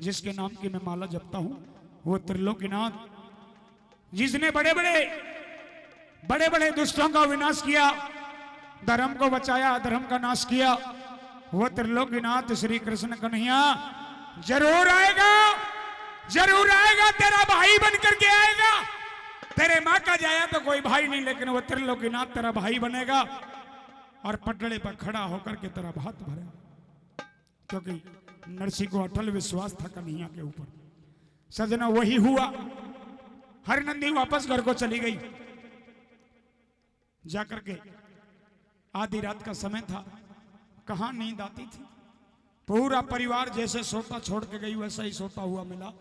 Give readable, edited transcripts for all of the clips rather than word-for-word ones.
जिसके नाम की मैं माला जपता हूं, वो त्रिलोकीनाथ, जिसने बड़े बड़े दुष्टों का विनाश किया, धर्म को बचाया, अधर्म का नाश किया, वो त्रिलोकीनाथ श्री कृष्ण कन्हैया जरूर आएगा, जरूर आएगा। तेरा भाई बन करके आएगा। तेरे माँ का जाया तो कोई भाई नहीं, लेकिन वो त्रिलोकीनाथ तेरा भाई बनेगा और पटड़े पर खड़ा होकर के तेरा भात भरेगा। क्योंकि नरसिंह को अटल विश्वास था कन्हैया के ऊपर। सजना वही हुआ। हरनंदी वापस घर को चली गई। जाकर के आधी रात का समय था, कहां नींद आती थी। पूरा परिवार जैसे सोता छोड़ के गई वैसा ही सोता हुआ मिला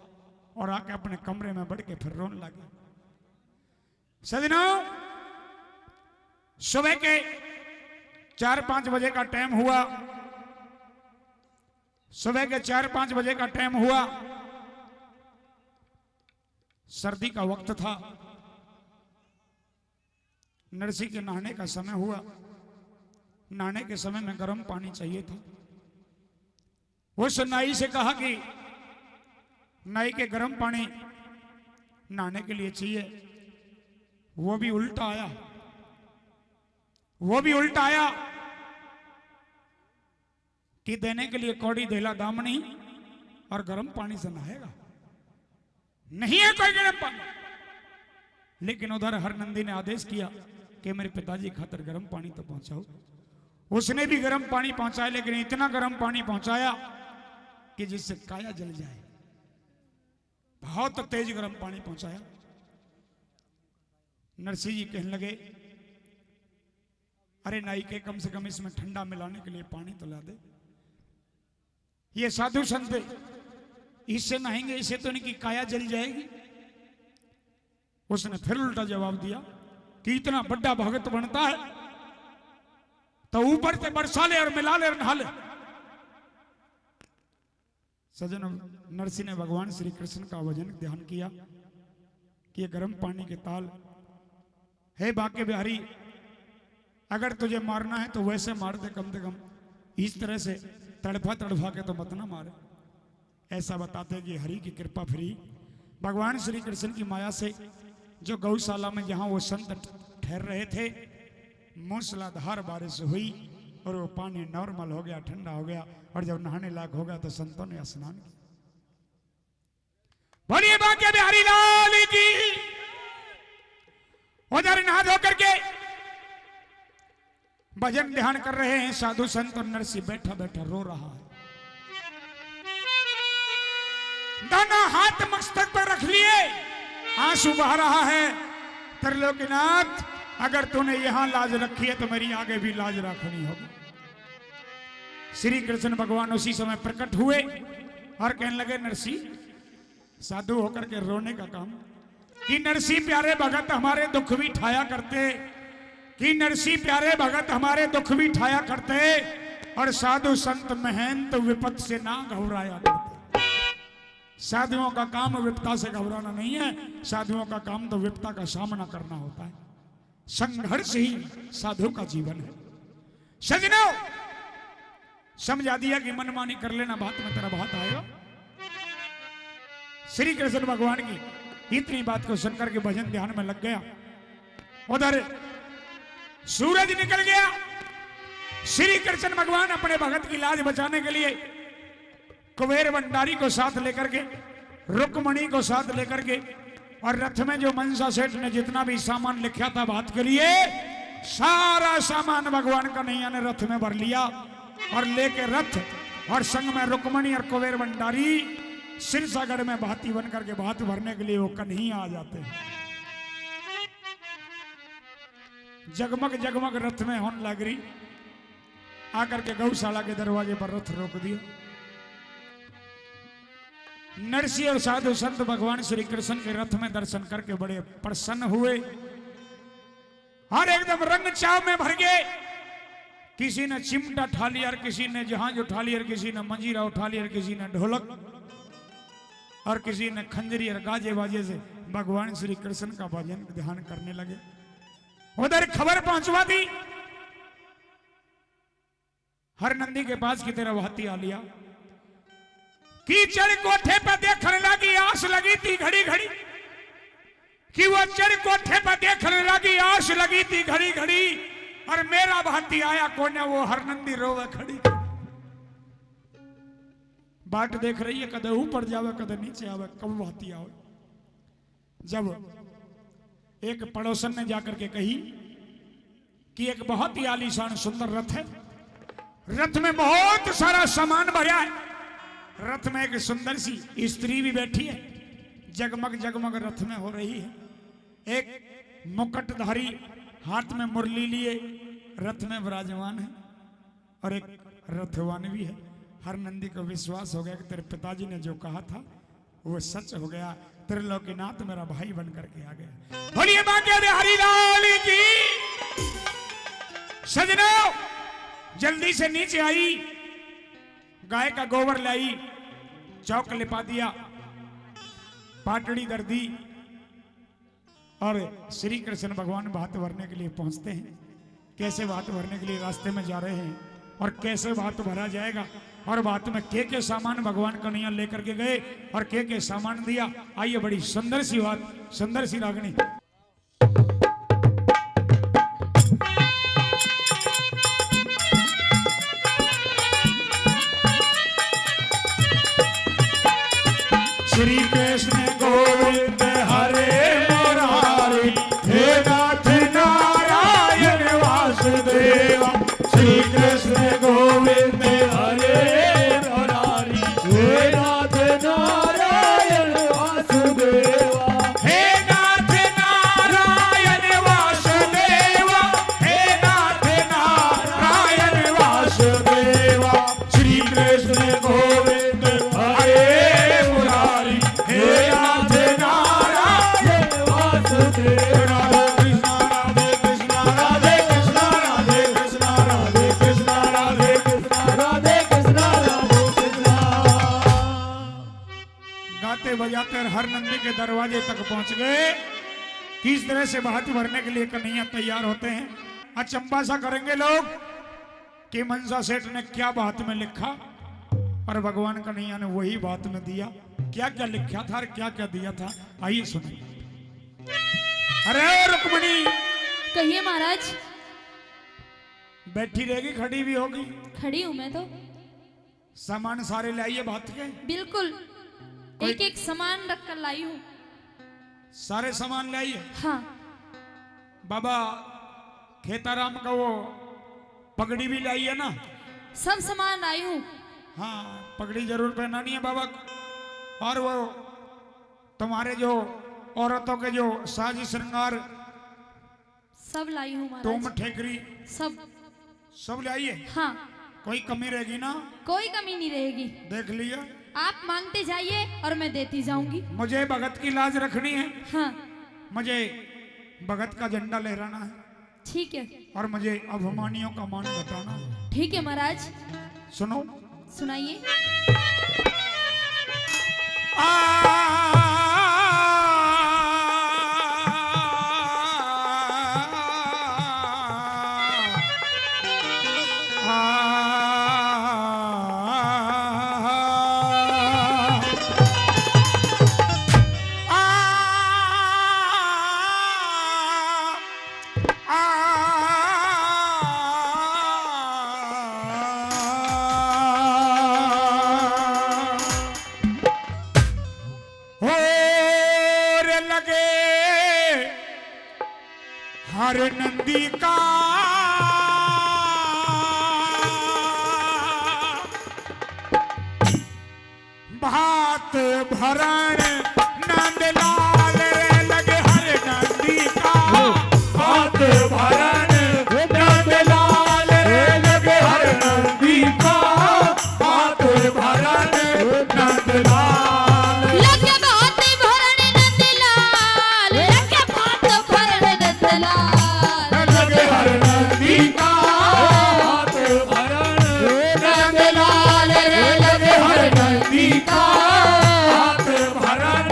और आके अपने कमरे में बढ़ के फिर रोने लगे। सजनों, सुबह के 4-5 बजे का टाइम हुआ। सुबह के 4-5 बजे का टाइम हुआ। सर्दी का वक्त था। नरसिंह के नहाने का समय हुआ। नहाने के समय में गर्म पानी चाहिए था। उस नाई से कहा कि नाई के गर्म पानी नहाने के लिए चाहिए। वो भी उल्टा आया, वो भी उल्टा आया कि देने के लिए कौड़ी देला दामनी और गर्म पानी से नहाएगा। नहीं है कोई गर्म पानी। लेकिन उधर हरनंदी ने आदेश किया कि मेरे पिताजी खातिर गर्म पानी तो पहुंचाओ। उसने भी गर्म पानी पहुंचाया, लेकिन इतना गर्म पानी पहुंचाया कि जिससे काया जल जाए। बहुत तेज गर्म पानी पहुंचाया। नरसिंह जी कहने लगे, अरे नाई के कम से कम इसमें ठंडा मिलाने के लिए पानी तो ला दे। ये साधु संत इससे नहाएंगे, इससे तो इनकी काया जल जाएगी। उसने फिर उल्टा जवाब दिया कि इतना बड़ा भगत बनता है तो ऊपर से बरसा ले और मिला ले और नहा ले। सजनों, नरसिंह ने भगवान श्री कृष्ण का भजन ध्यान किया कि ये गर्म पानी के ताल, हे बाके बिहारी, अगर तुझे मारना है तो वैसे मार दे, कम से कम इस तरह से तड़फा तड़फा के तो मत ना मारे। ऐसा बताते कि हरि की कृपा फिरी। भगवान श्री कृष्ण की माया से जो गौशाला में जहां वो संत ठहर रहे थे, मूसलाधार बारिश हुई और वो पानी नॉर्मल हो गया, ठंडा हो गया। और जब नहाने लायक हो गया तो संतों ने स्नान किया। बोलिए बाके बिहारी लाल की। उधर नहा धो करके भजन ध्यान कर रहे हैं साधु संत, और नरसिंह बैठा बैठा रो रहा है। दाना हाथ मस्तक पर रख लिए, आंसू बह रहा है। त्रिलोकीनाथ, अगर तूने यहां लाज रखी है तो मेरी आगे भी लाज रखनी होगी। श्री कृष्ण भगवान उसी समय प्रकट हुए और कहने लगे, नरसिंह, साधु होकर के रोने का काम कि नरसिंह प्यारे भगत हमारे दुख भी ठाया करते, कि नरसिंह प्यारे भगत हमारे दुख भी ठाया करते, और साधु संत महंत विपत से ना घबराया करते। साधुओं का काम विपता से घबराना नहीं है, साधुओं का काम तो विपता का सामना करना होता है। संघर्ष ही साधु का जीवन है। सजनों, समझा दिया कि मनमानी कर लेना, बात में तेरा बात आएगा। श्री कृष्ण भगवान की इतनी बात को सुनकर के भजन ध्यान में लग गया। उधर सूरज निकल गया। श्री कृष्ण भगवान अपने भगत की लाज बचाने के लिए कुबेर भंडारी को साथ लेकर के, रुक्मणी को साथ लेकर के, और रथ में जो मनसा सेठ ने जितना भी सामान लिखा था बात के लिए, सारा सामान भगवान कन्हैया ने रथ में भर लिया और लेके रथ और संग में रुक्मणी और कुबेर भंडारी सिरसागढ़ में भाती बन करके भात भरने के लिए वो कन्हैया आ जाते हैं। जगमग जगमग रथ में होने लग रही। आकर के गौशाला के दरवाजे पर रथ रोक दिया। नरसिंह और साधु संत भगवान श्री कृष्ण के रथ में दर्शन करके बड़े प्रसन्न हुए और एकदम रंग चाव में भर गए। किसी ने चिमटा उठा लिया, और किसी ने जहाज उठा लिया, और किसी ने मंजीरा उठा लिया, और किसी ने ढोलक, और किसी ने खंजरी और गाजे बाजे से भगवान श्री कृष्ण का भजन ध्यान करने लगे। उधर खबर पहुंचवा दी हरनंदी के पास की तरफ हाथी आ लिया। कीचड़ कोठे पर देखने लगी, आस लगी थी घड़ी घड़ी कि वो चढ़ कोठे पर देखने लगी, आस लगी थी घड़ी घड़ी, और मेरा भाती आया कोने वो हरनंदी रोवे खड़ी। बाट देख रही है, कदे ऊपर जावे कदे नीचे आवे, कब भाती आवे। जब एक पड़ोसन ने जाकर के कही कि एक बहुत ही आलीशान सुंदर रथ है, रथ में बहुत सारा सामान भरा है, रथ में एक सुंदर सी स्त्री भी बैठी है, जगमग जगमग रथ में हो रही है। एक मुकुटधारी हाथ में मुरली लिए रथ में विराजमान है, और एक रथवान भी है। हर नंदी को विश्वास हो गया कि तेरे पिताजी ने जो कहा था वो सच हो गया, त्रिलोकीनाथ मेरा भाई बन करके आ गया। बोलिए बांके बिहारी लाल की। सजनों जल्दी से नीचे आई, गाय का गोबर लाई, चौक लिपा दिया, पाटड़ी दर दी, और श्री कृष्ण भगवान भात भरने के लिए पहुंचते हैं। कैसे भात भरने के लिए रास्ते में जा रहे हैं, और कैसे भात भरा जाएगा, और भात में के सामान भगवान कन्हैया लेकर के गए, और के सामान दिया। आइए बड़ी सुंदर सी बात, सुंदर सी रागनी। श्री कृष्ण गोविंद हरे मुरारी, हे नाथ नारायण वासुदेवा। श्री कृष्ण गोविंद हरे मुरारी, हे नाथ नारायण वासुदेवा। हे नाथ नारायण वासुदेवा, हे नाथ नारायण वासुदेवा। श्री कृष्ण गोविंद हरे बजाते हर नंदी के दरवाजे तक पहुंच गए। किस तरह से भात भरने के लिए कन्हैया तैयार होते हैं। अचंबा सा करेंगे लोग कि मनसा सेठ ने क्या बात में लिखा, और भगवान कन्हैया ने वही बात में दिया। क्या क्या लिखा था और क्या क्या दिया था, आइए सुनिए। अरे रुक्मिणी, कहिए महाराज। बैठी रहेगी खड़ी भी होगी? खड़ी हूं मैं तो। सामान सारे लाइए भात के। बिल्कुल, एक एक सामान रख कर लाई हूँ। सारे सामान लाइए। हाँ। बाबा खेताराम का वो पगड़ी भी लाई है ना? सब सामान लाई हूँ। हाँ, पगड़ी जरूर पहनानी है बाबा को। और वो तुम्हारे जो औरतों के जो साज श्रृंगार सब लाई हूँ महाराज। टोम ठेकरी सब लाइए। हाँ। कोई कमी रहेगी ना? कोई कमी नहीं रहेगी। देख लिया। आप मांगते जाइए और मैं देती जाऊंगी। मुझे भगत की लाज रखनी है। हाँ। मुझे भगत का झंडा लहराना है। ठीक है। और मुझे अभिमानियों का मान बताना है। ठीक है महाराज। सुनो। सुनाइए। हर नंदी का भात भरण नंदलाल लगे। हर नंदी का भात भरण नंदलाल लगे। हर नंदी का भात भरण नंदलाल लगे। भात भरण नंदलाल लगे। भात भरण नंदलाल लगे। हर नंदी का भात भरण नंदलाल लगे। हर नंदी का भात भरण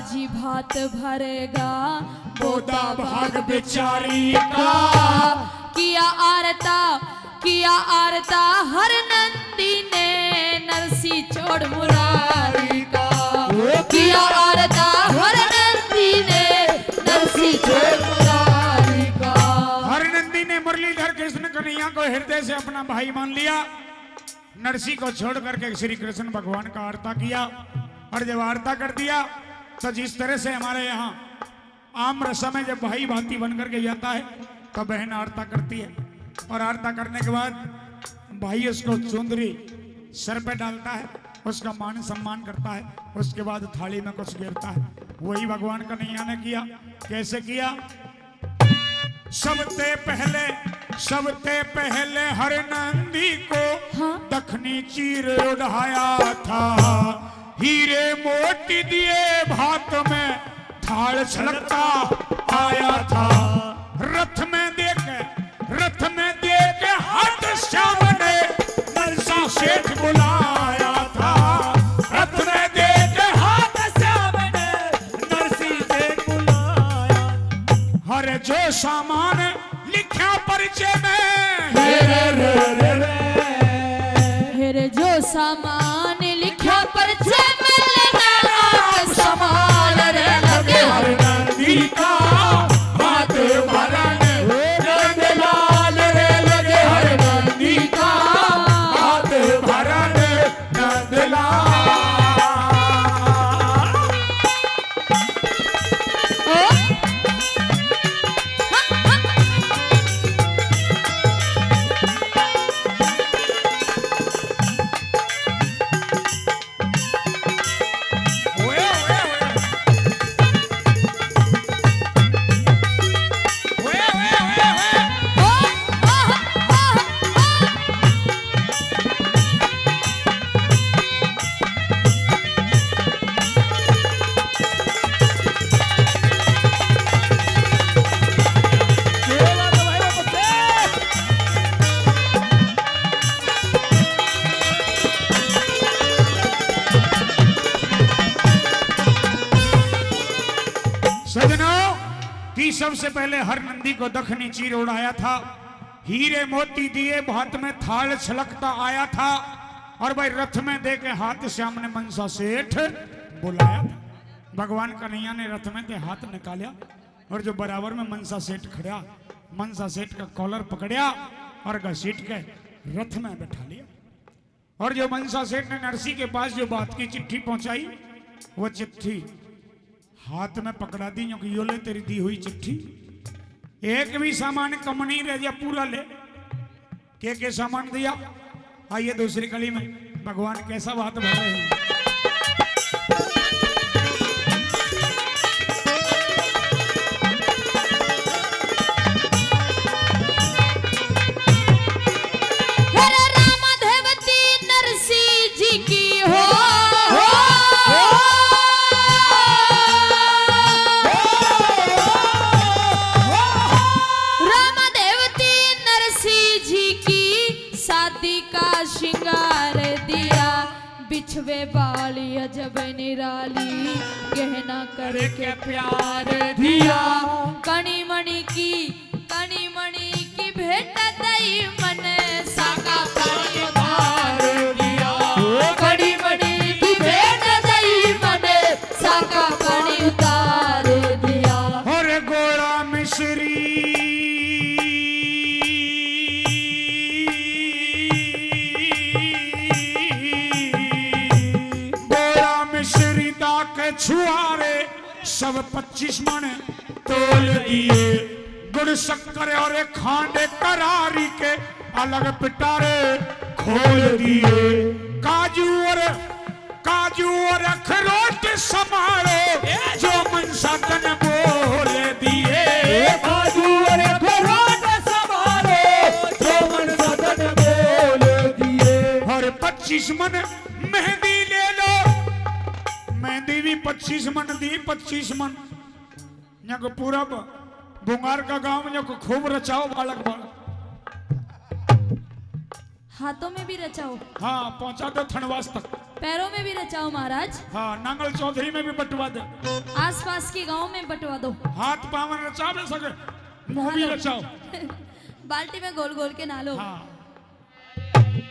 जी भात भरेगा बोदा भाग बेचारी का। किया आरता हर नंदी ने नरसी छोड़ मुरारी का। किया आरता हर नंदी ने नरसी छोड़ मुरारी का। हर नंदी ने मुरलीधर कृष्ण कन्हैया को हृदय से अपना भाई मान लिया। नरसी को छोड़ करके श्री कृष्ण भगवान का आरता किया। और जब आरता कर दिया तो जिस तरह से हमारे यहाँ आम रस्म में जब भाई भांति बन करके जाता है तो बहन आरता करती है। और आरता करने के बाद भाई उसको चुंदरी सर पे डालता है, उसका मान सम्मान करता है, उसके बाद थाली में कुछ गिरता है। वही भगवान कन्हैया ने किया। कैसे किया? सबसे पहले हर नंदी को दखनी चीर उड़ाया था। हीरे मोती दिए भात में थाल छलकता आया था। रथ में देख हाथ श्याम ने मनसा सेठ बुलाया था। रथ में देख हाथ श्याम ने नरसी सेठ बुलाया। हर जो सामान लिखा परिचय में, हेरे जो सामान लिखा परिचय में लेना सामान रे लगे। हर नंदी का हाथ भरन नंदलाल रे लगे। हर नंदी का हाथ भरन नंदलाल। सजनों, कि सबसे पहले हर नंदी को दखनी चीर उड़ाया था। हीरे मोती दिए भात में थाल छलकता आया था। और भाई रथ में दे के हाथ श्याम ने मनसा सेठ बुलाया था। भगवान कन्हैया ने रथ में दे हाथ निकाला और जो बराबर में मनसा सेठ खड़ा, मनसा सेठ का कॉलर पकड़िया और घसीट के रथ में बैठा लिया। और जो मनसा सेठ ने नरसी के पास जो बात की चिट्ठी पहुंचाई, वो चिट्ठी हाथ में पकड़ा दी। क्योंकि यो ले तेरी दी हुई चिट्ठी, एक भी सामान कम नहीं रह गया, पूरा ले। के सामान दिया। आइए दूसरी कड़ी में भगवान कैसा बात भर रहे हैं। बिछवे बाली अजब निराली गहना करके प्यार दिया। कणी मणि की भेंट दई मन साका कणी उतार दिया। कणी मणि की भेंट दई मन साका कणी उतार दिया। और गोरा मिश्री छुआरे सब 25 मन तोल दिए। गुड़ शक्कर और खांडे करारी के अलग पिटारे खोल दिए। काजू और अखरोट समारो जो मनसा तन बोल दिए। काजू और अखरोट समारो जो मनसा तन बोल दिए। और 25 मन मेहंदी ले लो। मेहंदी भी 25 मन दी। 25 मन को पूरा बुंगार का गांव में खूब रचाओ बालक बालक। हाथों में भी रचाओ। हाँ, पहुंचा दो थनवास तक। पैरों में भी रचाओ महाराज, हाँ नांगल चौधरी में भी बटवा दे, आसपास के गांव में बटवा दो। हाथ पावन रचा भी सके, मुंह भी रचाओ। बाल्टी में गोल गोल के नालो। हाँ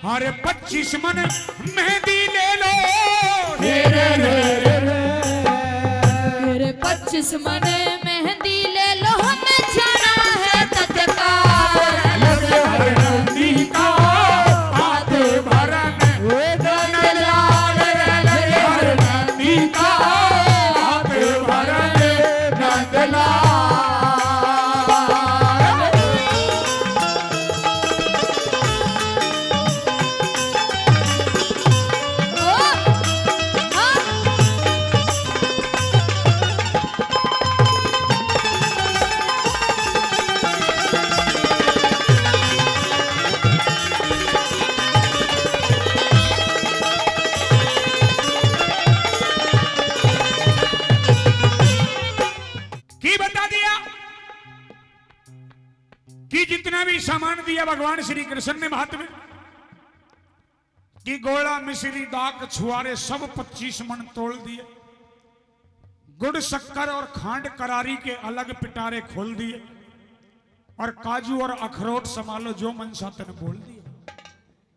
अरे 25 मन मेहंदी ले लो, मेरे 25 मन मेहंदी ले लो, हमें जाना है तत्काल। नंदी का हाथ भरन नंदलाल, नंदी का हाथ भरन नंदलाल। सामान दिया भगवान श्री कृष्ण ने हाथ में कि गोला मिश्री दाक छुआरे सब 25 मन तोड़ दिए, गुड़ शक्कर और खांड करारी के अलग पिटारे खोल दिए, और काजू और अखरोट संभालो जो मनसा तन बोल दिया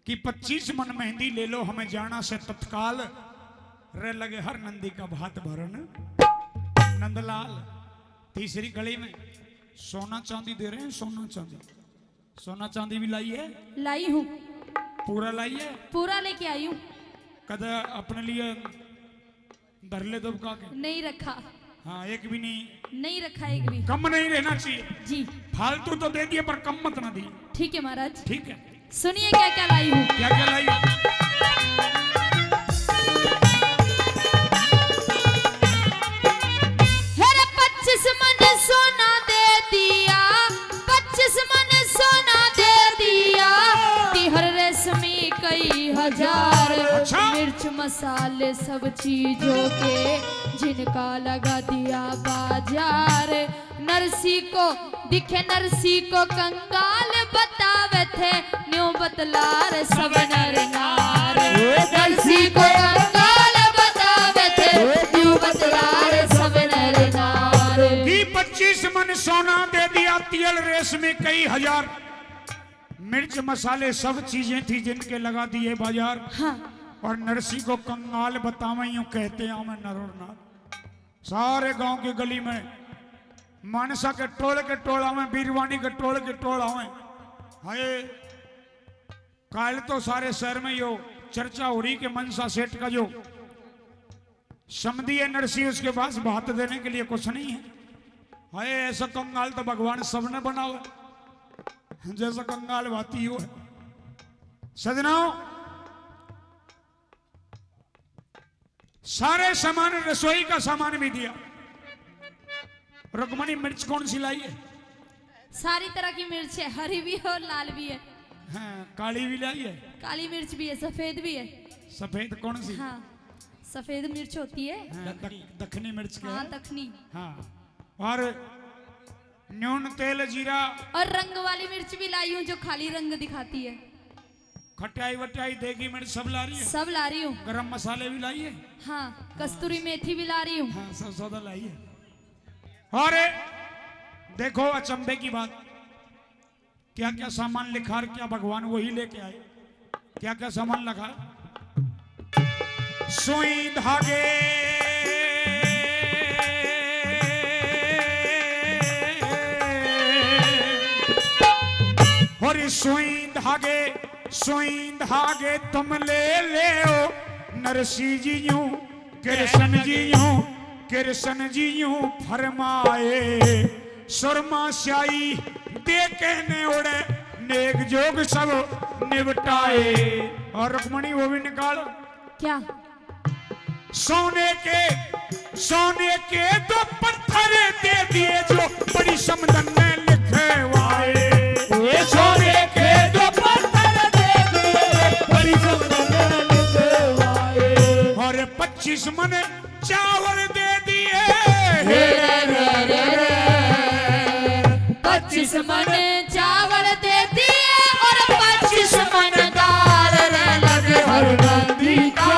कि 25 मन मेहंदी ले लो, हमें जाना से तत्काल। रे लगे हर नंदी का भात भरन नंदलाल। तीसरी कड़ी में सोना चांदी दे रहे हैं, सोना चांदी, सोना चांदी भी लाई है, लाई हूँ, पूरा लाई है, पूरा लेके आई हूँ। कदा अपने लिए धरले दुबका के नहीं रखा, हाँ एक भी नहीं रखा, एक भी। कम नहीं रहना चाहिए जी, फालतू तो दे दिए पर कम मत ना दिए। ठीक है महाराज, ठीक है। सुनिए क्या क्या लाई हूँ। क्या क्या लाई है? हेरे 25 मन सोना दे दिया, 25 मन सोना दे दिया, तिहर रेशमी कई हजार, मिर्च मसाले सब चीजों के जिनका लगा दिया बाजार। नरसी को दिखे नरसी को कंगाल बतावे थे, न्यू बतलार सब नर नार। नरसी को कंगाल बतावे थे, न्यू बतलार सब नर नार। 25 मन सोना दे दिया, तिल रेशमी कई हजार, मिर्च मसाले सब चीजें थी जिनके लगा दिए बाजार। हाँ। और नरसी को कंगाल बतावे यूं कहते हैं मैं नरोर नार। सारे गांव की गली में, मानसा के टोला में, बीरवानी के टोला में, हाय काल तो सारे शहर में यो चर्चा हो रही कि मनसा सेठ का जो समधी है नरसी, उसके पास भात देने के लिए कुछ नहीं है। हाय ऐसा कंगाल तो भगवान सबने बनाओ, जैसा कंगाल भाती हो है। सजनाओ सारे सामान, रसोई का सामान भी दिया। रुक्मणी मिर्च कौन सी लाई है? सारी तरह की मिर्च है, हरी भी है और लाल भी है। हाँ, काली भी लाई है, काली मिर्च भी है, सफेद भी है। सफेद कौन सी? हाँ, सफेद मिर्च होती है। हाँ, दखनी मिर्च के हाँ, है। दखनी। हाँ, और न्यून तेल जीरा और रंग वाली मिर्च भी लाई हूँ जो खाली रंग दिखाती है। खटाई वटाई देगी मिर्च सब ला रही है। सब ला रही हूँ। गरम मसाले भी लाई है। हाँ, कस्तूरी मेथी भी ला रही हूँ। हाँ, सब सौदा लाई है। और देखो अचंभे की बात, क्या क्या सामान लिखा और क्या भगवान वही लेके आए। क्या क्या सामान लिखा? सुई धागे और सुई धागे तुम ले ओ नरसी जी यूं कृष्ण जी यूं फरमाए। सुरमा स्याई दे के ने उड़े नेक जोग सब निपटाए। और रुक्मणी वो भी निकालो। क्या? सोने के दो पत्थर दे दिए जो बड़ी समदन में लिखे वाए। सोने के दो पत्थर दे दिए बड़ी समदन में लिखे वाए। और 25 मन चावल दे दिए। 25 मन चावल दे दिए और 25 मन दाल रे लगे हर नंदी का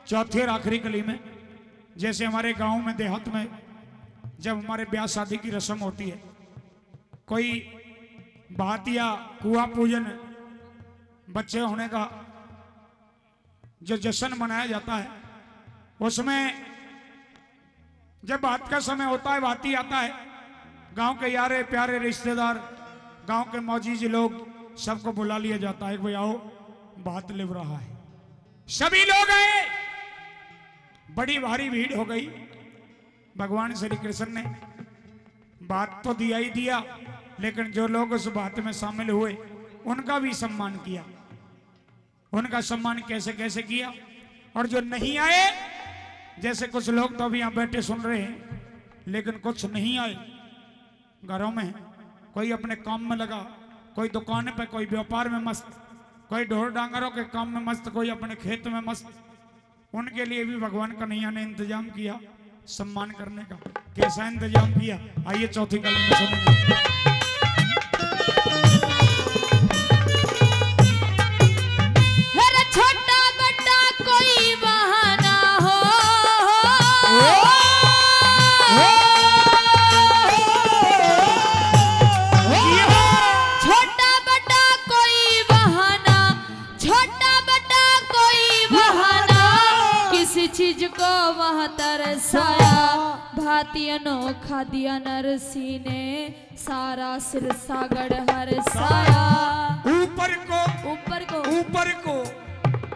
चौथी और आखिरी कली में, जैसे हमारे गांव में देहात में जब हमारे ब्याह शादी की रस्म होती है, कोई बात या कुआं पूजन बच्चे होने का जो जश्न मनाया जाता है, उसमें जब बात का समय होता है, बात ही आता है, गांव के यारे प्यारे रिश्तेदार, गांव के मौजीज लोग सबको बुला लिया जाता है, भाई आओ बात लिव रहा है। सभी लोग आए, बड़ी भारी भीड़ हो गई। भगवान श्री कृष्ण ने बात तो दिया ही दिया, लेकिन जो लोग उस बात में शामिल हुए उनका भी सम्मान किया। उनका सम्मान कैसे कैसे किया, और जो नहीं आए, जैसे कुछ लोग तो अभी यहां बैठे सुन रहे हैं, लेकिन कुछ नहीं आए, घरों में कोई अपने काम में लगा, कोई दुकान पे, कोई व्यापार में मस्त, कोई ढोर डांगरों के काम में मस्त, कोई अपने खेत में मस्त, उनके लिए भी भगवान कन्हैया ने इंतजाम किया सम्मान करने का। कैसा इंतजाम किया, आइए चौथी कली में सुनेंगे। छोटा बड़ा कोई बहाना हो, छोटा बड़ा कोई बहाना, छोटा बड़ा कोई बहाना, किसी चीज को वह तरसाया, भांति अनोखा दिया नरसी ने, सारा सिर सागड़ हरसाया। ऊपर को ऊपर को ऊपर को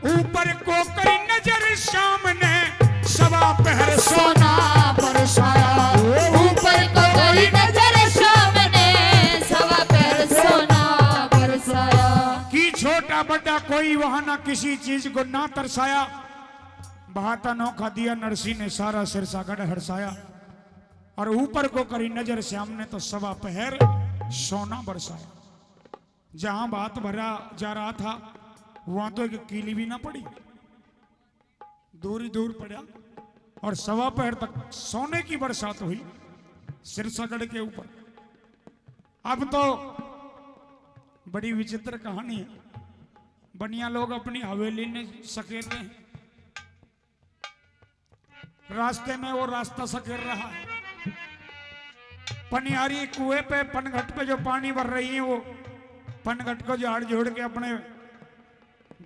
ऊपर को करी नजर सामने, सवा पहर सोना बरसाया। ऊपर को करी नजर सामने, सवा पहर सोना बरसाया। कि छोटा बड़ा कोई वहां ना किसी चीज को ना तरसाया, बहुत अनोखा दिया नरसी ने, सारा सिर सागड़ हरसाया। और ऊपर को करी नजर श्याम ने, तो सवा पहर सोना बरसाया। जहां बात भरा जा रहा था वहां तो एक कीली भी ना पड़ी, दूर ही दूर पड़ा, और सवा पहर तक सोने की बरसात हुई सिरसागढ़ के ऊपर। अब तो बड़ी विचित्र कहानी है। बनिया लोग अपनी हवेली में सकेर रहे हैं, रास्ते में वो रास्ता सकेर रहा है। पनियारी कुएं पे, पनघट पे जो पानी भर रही है, वो पनघट को झाड़ जोड़ के अपने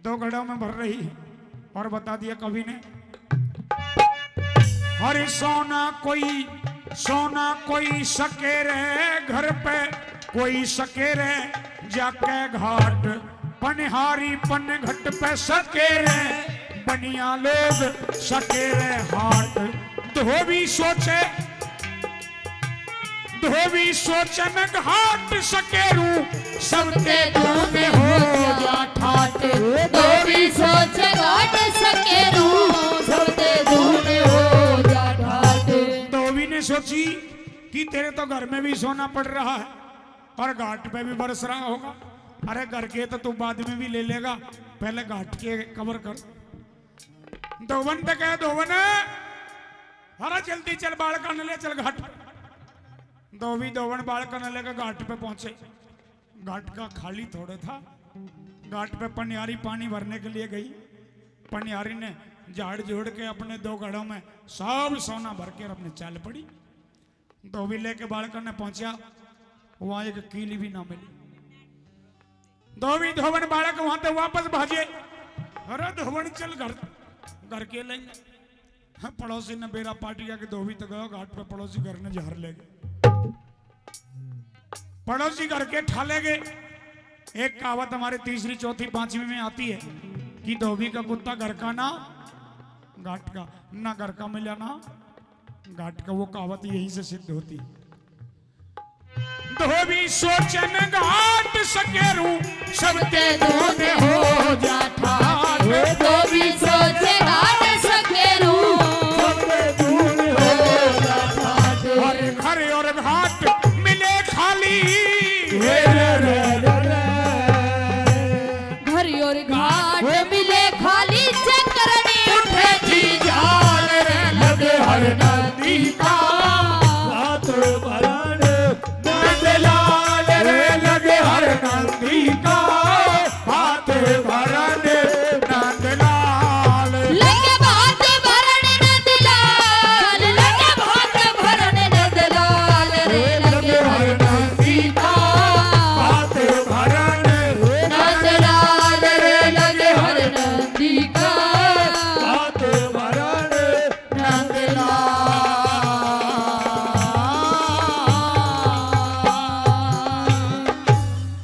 2 घड़ों में भर रही है। और बता दिया कवि ने, हरे सोना कोई सकेरे, घर पे कोई सकेरे, जाके घाट पनिहारी पनघट पे सकेरे, बनिया लोग सकेरे हाट। धोबी सोचन घाट सकेरू, सबके दूने हो जा ठाट। धोबी सोच घाट सकेरू, सबके दूने हो जा ठाट। धोबी ने सोची कि तेरे तो घर में भी सोना पड़ रहा है और घाट पे भी बरस रहा होगा। अरे घर के तो तू बाद में भी ले लेगा, पहले घाट के कवर कर। धोवन तो कहे, धोवन अरे जल्दी चल, बालका न ले चल घाट। धोवन बालका न लेकर घाट पे पहुंचे। घाट का खाली थोड़े था, घाट पे पनियारी पानी भरने के लिए गई। पनियारी ने झाड़ जोड़ के अपने 2 घड़ों में सब सोना भर के अपने चाल पड़ी। धोबी लेके बालका ने पहुंचा, वहां एक कीली भी ना मिली। धोवन बालक वहां से वापस भागे। अरे धोवन चल घर के लेंगे। पड़ोसी ने बेरा पार्टी किया कि धोबी तो गया घाट पे, पड़ोसी घर ने झाड़ ले गए। पड़ोसी घर के ठाले गए। एक कहावत हमारे 3री 4थी 5वीं में आती है कि धोबी का कुत्ता घर का ना घाट का, ना घर का मिला ना घाट का। वो कहावत यही से सिद्ध होती है। धोबी सोचन घाट सकेरू, सबके दूने हो जा